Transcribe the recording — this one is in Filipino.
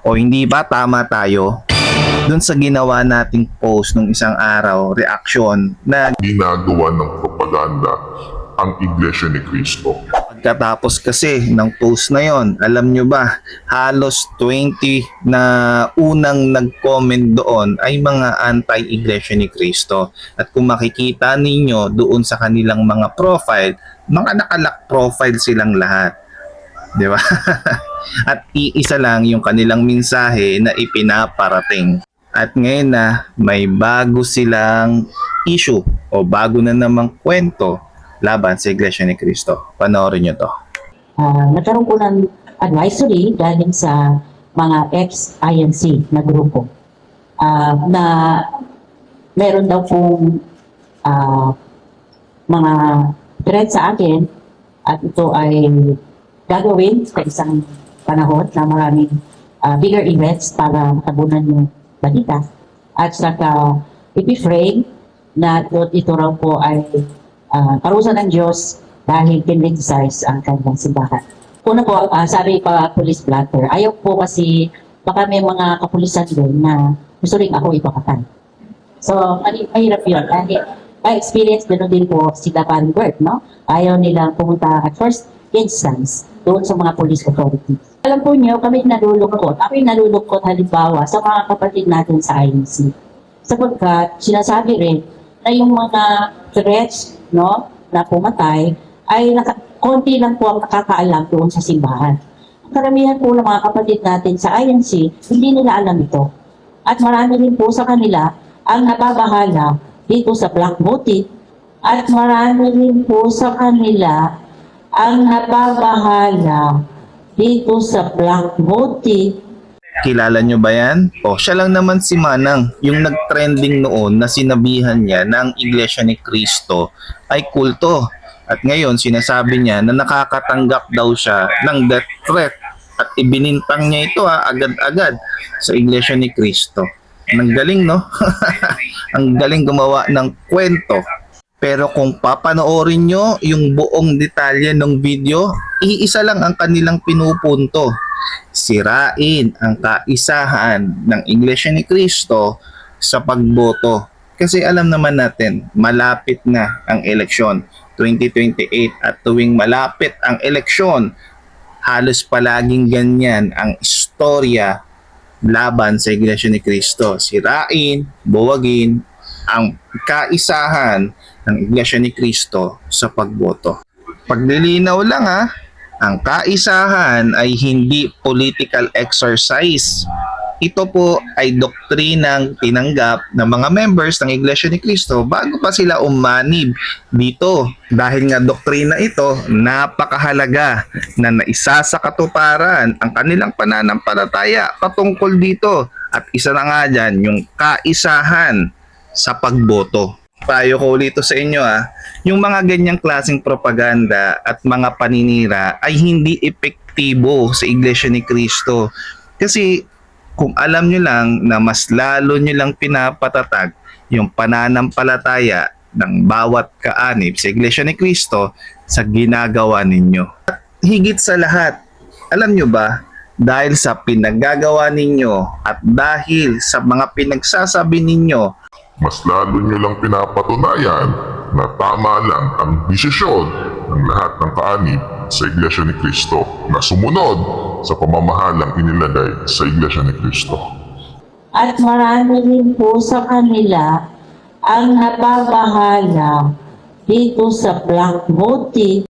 O hindi ba tama tayo? Doon sa ginawa nating post nung isang araw, reaksyon na ginagawa ng propaganda ang Iglesia ni Cristo. pagkatapos kasi ng post na yon, alam nyo ba, halos 20 na unang nag-comment doon ay mga anti-Iglesia ni Cristo. At kung makikita ninyo doon sa kanilang mga profile, mga nakalock profile silang lahat. Di ba? At iisa lang yung kanilang mensahe na ipinaparating. At ngayon na may bago silang issue o bago na namang kwento laban sa Iglesia ni Cristo. Panoorin nyo to. Nagkaroon po ng advisory galing sa mga ex-INC na grupo na meron daw pong mga threat sa akin at ito ay gagawin sa isang panahon na maraming bigger events para matabunan yung balita at saka ipiframe na ito raw po ay parusa ng Diyos dahil pinricticize ang kanyang simbahan. Una po, sabi pa police blotter, ayaw po kasi baka may mga kapulisan doon na gusto rin ako ipakatan. So, mahirap yun. Dahil by experience, gano'n din po sila parang Bert, no? Ayaw nilang pumunta at first instance doon sa mga police authorities. Alam po niyo, kami nalulungkot. Ako yung nalulungkot halimbawa sa mga kapatid natin sa INC. Sapagkat sinasabi rin na yung mga threats, no, na pumatay ay konti lang po ang nakakaalam doon sa simbahan. Ang karamihan po ng mga kapatid natin sa INC, hindi nila alam ito. At marami rin po sa kanila ang nababahala dito sa black motive at marami rin po sa kanila ang nababahala dito sa black motive. Kilala nyo ba yan? O siya lang naman si Manang, yung nag-trending noon na sinabihan niya na ang Iglesia ni Cristo ay kulto. At ngayon sinasabi niya na nakakatanggap daw siya ng death threat at ibinintang niya ito agad-agad sa Iglesia ni Cristo. Ang galing, no? Ang galing gumawa ng kwento. Pero kung papanoorin nyo yung buong detalye ng video, iisa lang ang kanilang pinupunto. Sirain ang kaisahan ng Iglesia ni Cristo sa pagboto. Kasi alam naman natin, malapit na ang eleksyon 2028 at tuwing malapit ang eleksyon, halos palaging ganyan ang istorya laban sa Iglesia ni Cristo. Sirain, buwagin ang kaisahan ng Iglesia ni Cristo sa pagboto. Paglilinaw lang ang kaisahan ay hindi political exercise. Ito po ay doktrinang tinanggap ng mga members ng Iglesia ni Cristo bago pa sila umanib dito. Dahil nga doktrina ito, napakahalaga na naisa sa katuparan ang kanilang pananampalataya patungkol dito. At isa na nga dyan, yung kaisahan sa pagboto. Payo ko ulit sa inyo yung mga ganyang klaseng propaganda at mga paninira ay hindi epektibo sa Iglesia ni Cristo. Kasi kung alam nyo lang na mas lalo nyo lang pinapatatag yung pananampalataya ng bawat kaanib sa Iglesia ni Cristo sa ginagawa ninyo. At higit sa lahat, alam nyo ba, dahil sa pinaggagawa ninyo at dahil sa mga pinagsasabi ninyo, Mas lalo nyo lang pinapatunayan na tama lang ang desisyon ng lahat ng kaanib sa Iglesia ni Cristo na sumunod sa pamamahalang inilagay sa Iglesia ni Cristo. At marami rin po sa kanila ang nababahala dito sa black motive